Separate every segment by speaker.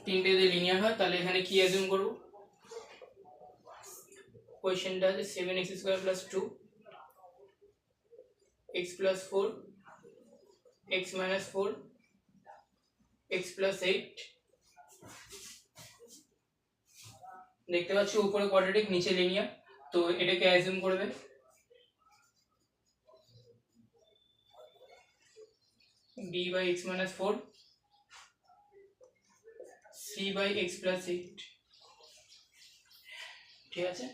Speaker 1: তিনটে যদি লিনিয়ার হয় তাহলে এখানে কি অ্যাজিউম করব, কোয়েশ্চেনটা আছে 7x square plus 2 x plus 4 x minus 4 x plus 8। দেখতে পাচ্ছি উপরে কোয়াড্রেটিক নিচে লিনিয়ার, তো এটাকে অ্যাজিউম করবে b by x minus 4 c by x plus 8। ঠিক আছে,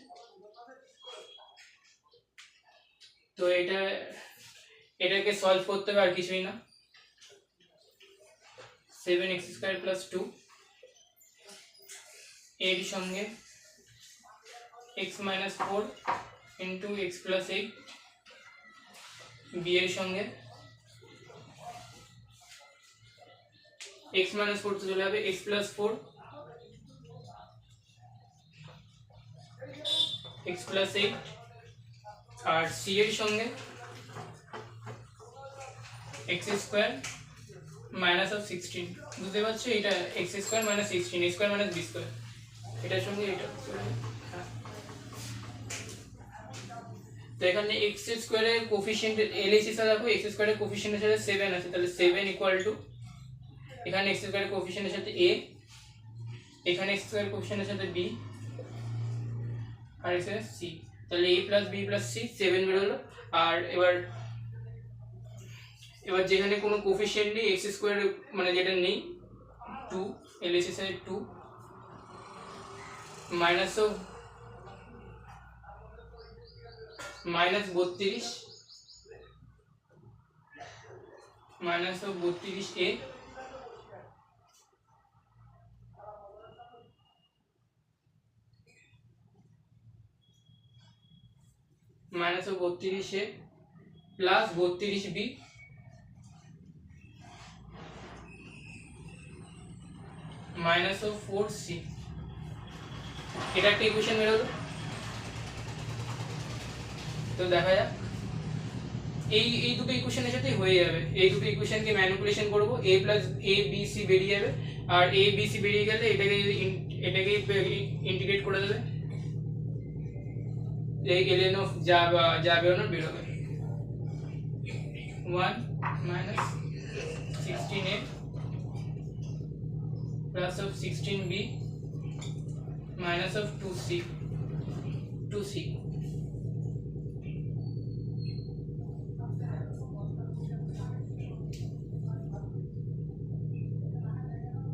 Speaker 1: তো এটাকে সলভ করতে হবে আর কিছুই না। 7x স্কয়ার প্লাস 2 এর সঙ্গে x minus 4 into x plus 8 b এর সঙ্গে x মাইনাস 4 তো চলে যাবে x প্লাস 4 x প্লাস 8 আর c এর সঙ্গে x স্কয়ার মাইনাস অফ 16। বুঝতে পারছো, এটা x square minus 16 a square minus b square, এটার সঙ্গে এটা। তো এখানে x স্কয়ারের কোফিশিয়েন্ট এলএসএস দেখো, x স্কয়ারের কোফিশিয়েন্টের সাথে 7 আছে, তাহলে 7 ইকুয়াল টু এখানে x স্কয়ারের কোফিশিয়েন্টের সাথে a, এখানে x স্কয়ারের কোফিশিয়েন্টের সাথে b আর এখানে c, তাহলে a plus b plus c 7 বের হলো। আর এবার যেখানে কোনো কোফিশিয়েন্ট নেই x স্কয়ার মানে যেটা নেই 2, এলএসএস এর 2 minus of minus 32 minus of 32 a minus of 32 A plus 32 B minus of 4 C. এটা একটা ইকুয়েশন বের হলো। তো দেখা যাক এই দুটো ইকুয়েশনের সাথেই হয়ে যাবে। এই দুটো ইকুয়েশনকে ম্যানিপুলেশন করব, a plus a b c বেরিয়ে যাবে, আর a b c বেরিয়ে গেলে এটাকে ইন্টিগ্রেট করে দেবে, ln of যা বেরোনোর বেরোবে 1 minus 16a plus of 16b minus of 2c